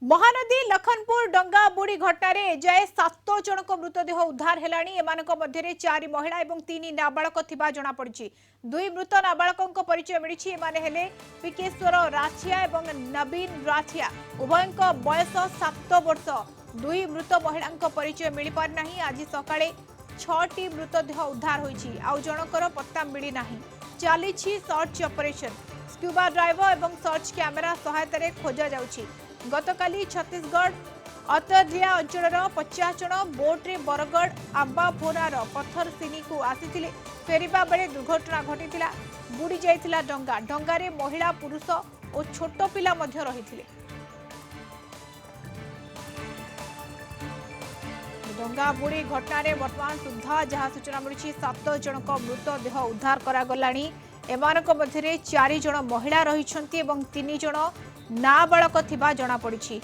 महानदी लखनपुर डंगा बुड़ी घटना एजाए 7 जनक मृतदेह उद्धार हेलाणी एमानक मध्यरे 4 महिला और 3 नाबालक थिबा जणा पड़िछि। 2 मृत नाबालकक परिचय मिलिछि। एमाने हेले पिकेश्वर राठिया और नवीन राठिया। उभयक बयस 7 वर्ष। 2 मृत महिला परिचय मिल पारि नाही। आज सकाळे 6टी मृतदेह उद्धार होइछि। आउ जनकर पत्ता मिली नाही। चलीछि सर्च ऑपरेशन। स्क्यूबा ड्राइवर और सर्च कैमेरा सहायता खोजा जाउछि। गतकाली छत्तीसगढ़ अतरिया अंचल 50 जन बोट्रे बरगढ़ आंबाभोरार पत्थर सिनी को आसी फेरिबा बेले दुर्घटना घटी बुड़ी जाइथिला डंगा। डंगारे महिला पुरुष और छोट पिला मध्य रहिथिले। डंगा बुड़ी घटना वर्तमान सुधा जहाँ सूचना मिली 7 जनक मृतदेह उद्धार करागलाणी। एमानक मध्यरे 4 जन महिला रहिछन्ति एवं 3 जन नाबालक थिबा जणा पड़िछि।